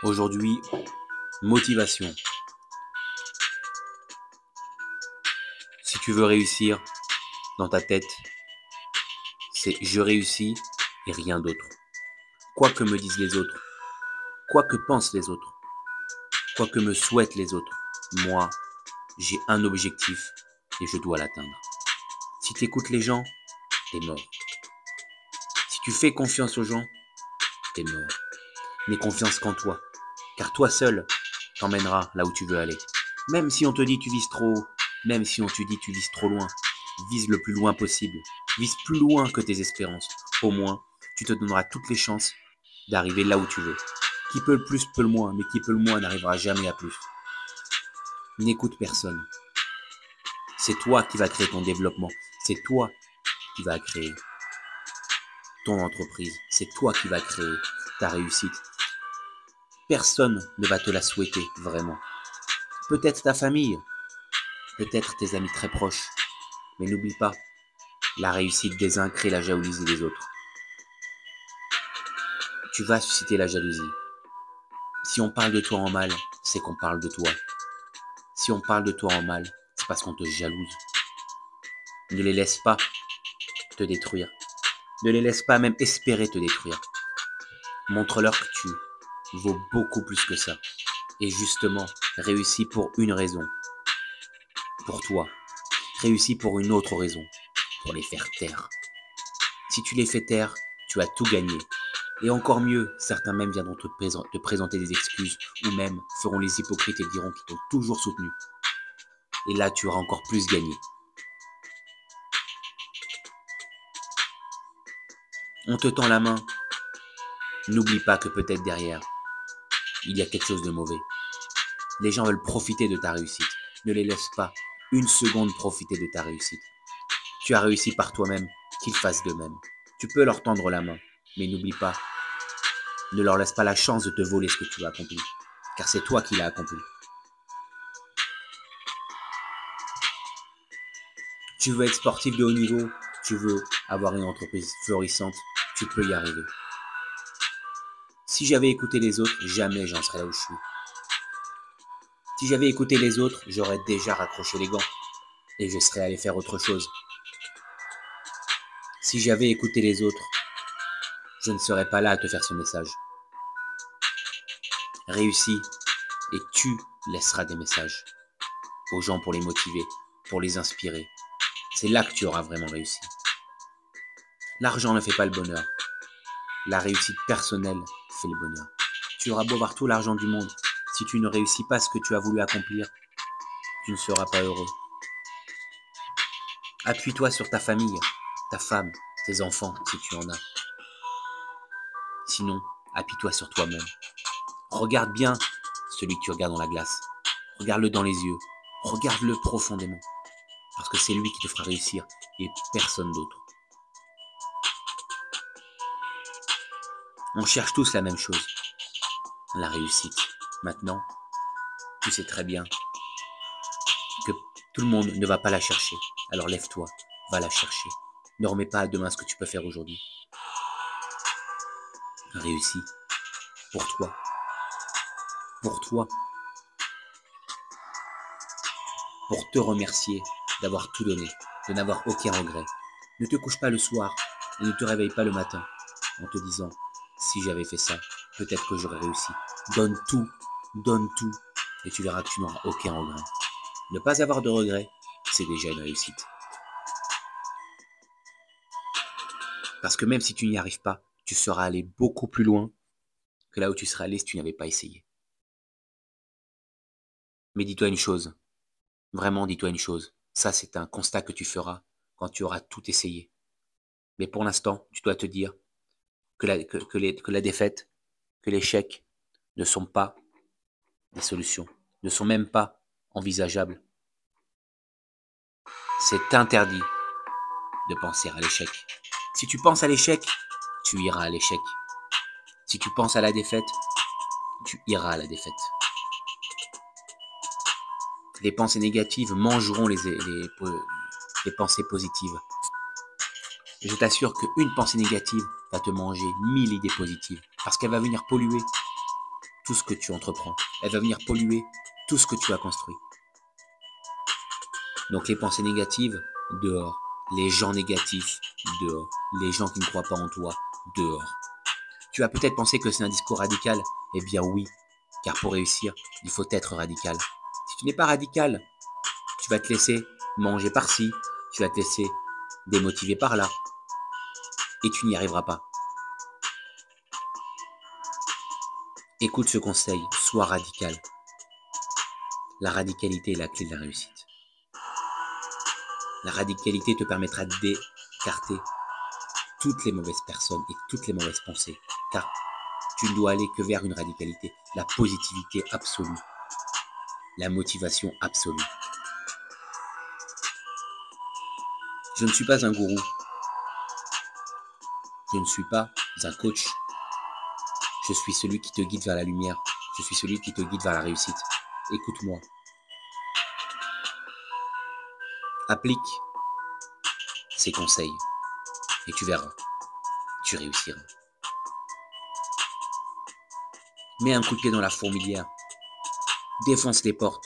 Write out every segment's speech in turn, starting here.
Aujourd'hui, motivation. Si tu veux réussir dans ta tête, c'est je réussis et rien d'autre. Quoi que me disent les autres, quoi que pensent les autres, quoi que me souhaitent les autres, moi, j'ai un objectif et je dois l'atteindre. Si tu écoutes les gens, t'es mort. Si tu fais confiance aux gens, t'es mort. N'aie confiance qu'en toi, car toi seul t'emmèneras là où tu veux aller. Même si on te dit tu vises trop haut, même si on te dit tu vises trop loin, vise le plus loin possible. Vise plus loin que tes espérances. Au moins, tu te donneras toutes les chances d'arriver là où tu veux. Qui peut le plus peut le moins, mais qui peut le moins n'arrivera jamais à plus. N'écoute personne. C'est toi qui vas créer ton développement. C'est toi qui vas créer ton entreprise. C'est toi qui vas créer ta réussite. Personne ne va te la souhaiter, vraiment. Peut-être ta famille, peut-être tes amis très proches. Mais n'oublie pas, la réussite des uns crée la jalousie des autres. Tu vas susciter la jalousie. Si on parle de toi en mal, c'est qu'on parle de toi. Si on parle de toi en mal, c'est parce qu'on te jalouse. Ne les laisse pas te détruire. Ne les laisse pas même espérer te détruire. Montre-leur que tu vaux beaucoup plus que ça. Et justement, réussis pour une raison. Pour toi. Réussis pour une autre raison. Pour les faire taire. Si tu les fais taire, tu as tout gagné. Et encore mieux, certains même viendront te présenter des excuses, ou même feront les hypocrites et diront qu'ils t'ont toujours soutenu. Et là, tu auras encore plus gagné. On te tend la main. N'oublie pas que peut-être derrière, il y a quelque chose de mauvais. Les gens veulent profiter de ta réussite. Ne les laisse pas une seconde profiter de ta réussite. Tu as réussi par toi-même, qu'ils fassent de même. Tu peux leur tendre la main, mais n'oublie pas, ne leur laisse pas la chance de te voler ce que tu as accompli, car c'est toi qui l'as accompli. Tu veux être sportif de haut niveau, tu veux avoir une entreprise florissante, tu peux y arriver. Si j'avais écouté les autres, jamais j'en serais là où je suis. Si j'avais écouté les autres, j'aurais déjà raccroché les gants et je serais allé faire autre chose. Si j'avais écouté les autres, je ne serais pas là à te faire ce message. Réussis et tu laisseras des messages aux gens pour les motiver, pour les inspirer. C'est là que tu auras vraiment réussi. L'argent ne fait pas le bonheur. La réussite personnelle fait le bonheur. Tu auras beau avoir tout l'argent du monde, si tu ne réussis pas ce que tu as voulu accomplir, tu ne seras pas heureux. Appuie-toi sur ta famille, ta femme, tes enfants, si tu en as. Sinon, appuie-toi sur toi-même. Regarde bien celui que tu regardes dans la glace. Regarde-le dans les yeux. Regarde-le profondément. Parce que c'est lui qui te fera réussir et personne d'autre. On cherche tous la même chose, la réussite. Maintenant, tu sais très bien que tout le monde ne va pas la chercher. Alors lève-toi, va la chercher. Ne remets pas à demain ce que tu peux faire aujourd'hui. Réussis. Pour toi. Pour toi. Pour te remercier d'avoir tout donné, de n'avoir aucun regret. Ne te couche pas le soir et ne te réveille pas le matin en te disant « Si j'avais fait ça, peut-être que j'aurais réussi. » Donne tout et tu verras que tu n'auras aucun regret. Ne pas avoir de regrets, c'est déjà une réussite. Parce que même si tu n'y arrives pas, tu seras allé beaucoup plus loin que là où tu serais allé si tu n'avais pas essayé. Mais dis-toi une chose, vraiment dis-toi une chose, ça c'est un constat que tu feras quand tu auras tout essayé. Mais pour l'instant, tu dois te dire que la défaite, que l'échec ne sont pas des solutions, ne sont même pas envisageables. C'est interdit de penser à l'échec. Si tu penses à l'échec, tu iras à l'échec. Si tu penses à la défaite, tu iras à la défaite. Les pensées négatives mangeront les pensées positives. Et je t'assure qu'une pensée négative va te manger 1000 idées positives. Parce qu'elle va venir polluer. tout ce que tu entreprends. Elle va venir polluer tout ce que tu as construit. Donc les pensées négatives, dehors. Les gens négatifs, dehors. Les gens qui ne croient pas en toi, dehors. Tu vas peut-être penser que c'est un discours radical. Eh bien oui, car pour réussir, il faut être radical. Si tu n'es pas radical, tu vas te laisser manger par-ci, tu vas te laisser démotiver par-là, et tu n'y arriveras pas. Écoute ce conseil, sois radical. La radicalité est la clé de la réussite. La radicalité te permettra d'écarter toutes les mauvaises personnes et toutes les mauvaises pensées, car tu ne dois aller que vers une radicalité, la positivité absolue, la motivation absolue. Je ne suis pas un gourou, je ne suis pas un coach, je suis celui qui te guide vers la lumière, je suis celui qui te guide vers la réussite. Écoute-moi, applique ces conseils et tu verras, tu réussiras. Mets un coup de pied dans la fourmilière, défonce les portes,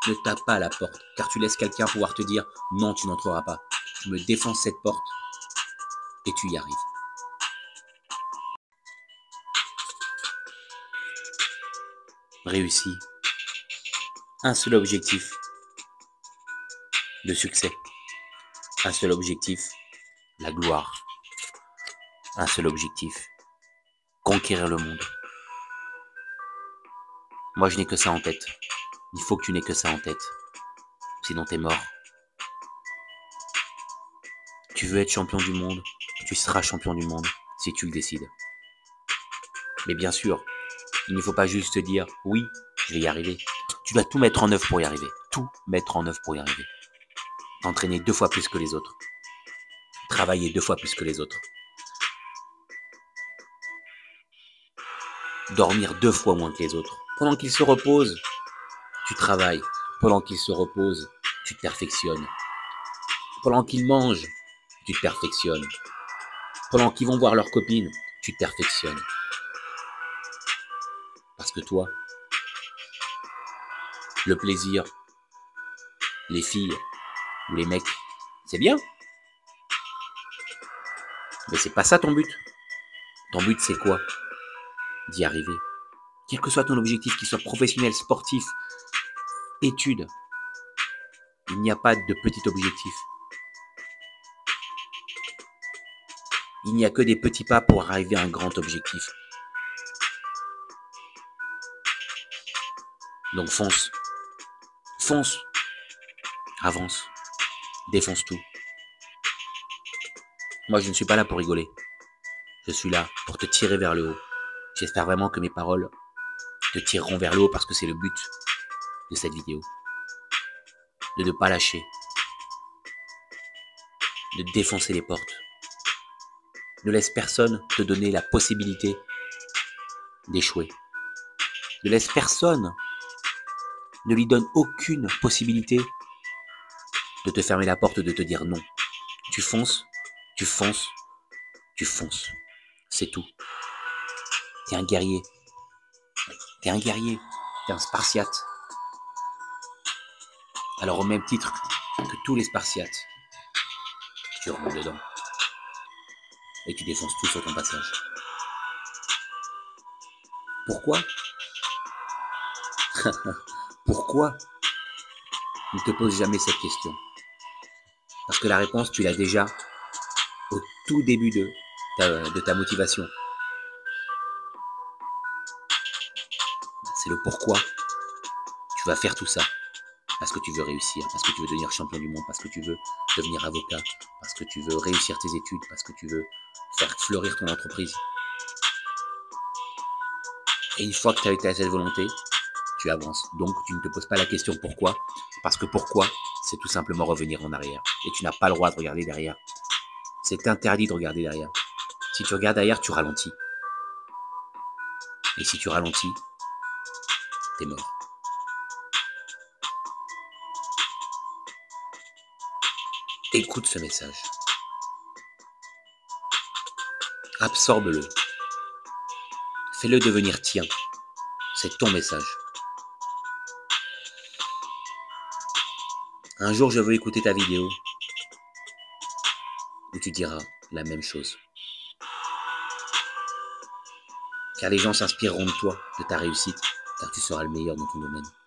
ne tape pas à la porte, car tu laisses quelqu'un pouvoir te dire « Non, tu n'entreras pas ». Tu me défonces cette porte et tu y arrives. Réussis. Un seul objectif de succès. Un seul objectif, la gloire. Un seul objectif, conquérir le monde. Moi, je n'ai que ça en tête. Il faut que tu n'aies que ça en tête. Sinon, t'es mort. Tu veux être champion du monde, tu seras champion du monde si tu le décides. Mais bien sûr, il ne faut pas juste te dire « Oui, je vais y arriver ». Tu dois tout mettre en œuvre pour y arriver. Tout mettre en œuvre pour y arriver. T'entraîner 2 fois plus que les autres. Travailler 2 fois plus que les autres. Dormir 2 fois moins que les autres. Pendant qu'ils se reposent, tu travailles. Pendant qu'ils se reposent, tu te perfectionnes. Pendant qu'ils mangent, tu te perfectionnes. Pendant qu'ils vont voir leurs copines, tu te perfectionnes. Parce que toi, le plaisir, les filles ou les mecs, c'est bien. Mais c'est pas ça ton but. Ton but, c'est quoi? D'y arriver. Quel que soit ton objectif, qu'il soit professionnel, sportif, études, il n'y a pas de petit objectif. Il n'y a que des petits pas pour arriver à un grand objectif. Donc fonce. Fonce. Avance. Défonce tout. Moi, je ne suis pas là pour rigoler. Je suis là pour te tirer vers le haut. J'espère vraiment que mes paroles te tireront vers le haut parce que c'est le but de cette vidéo. De ne pas lâcher. De défoncer les portes. Ne laisse personne te donner la possibilité d'échouer. Ne laisse personne, ne lui donne aucune possibilité de te fermer la porte, de te dire non. Tu fonces, tu fonces, tu fonces. C'est tout. T'es un guerrier. T'es un guerrier. T'es un Spartiate. Alors au même titre que tous les Spartiates, tu remontes dedans. Et tu défonces tout sur ton passage. Pourquoi? Pourquoi? Ne te pose jamais cette question. Parce que la réponse, tu l'as déjà au tout début de ta motivation. C'est le pourquoi tu vas faire tout ça. Parce que tu veux réussir, parce que tu veux devenir champion du monde, parce que tu veux devenir avocat, parce que tu veux réussir tes études, parce que tu veux faire fleurir ton entreprise. Et une fois que tu as été à cette volonté, tu avances. Donc tu ne te poses pas la question pourquoi, parce que pourquoi, c'est tout simplement revenir en arrière. Et tu n'as pas le droit de regarder derrière. C'est interdit de regarder derrière. Si tu regardes derrière, tu ralentis. Et si tu ralentis, t'es mort. Écoute ce message. Absorbe-le. Fais-le devenir tien. C'est ton message. Un jour, je veux écouter ta vidéo où tu diras la même chose. Car les gens s'inspireront de toi, de ta réussite, car tu seras le meilleur dans ton domaine.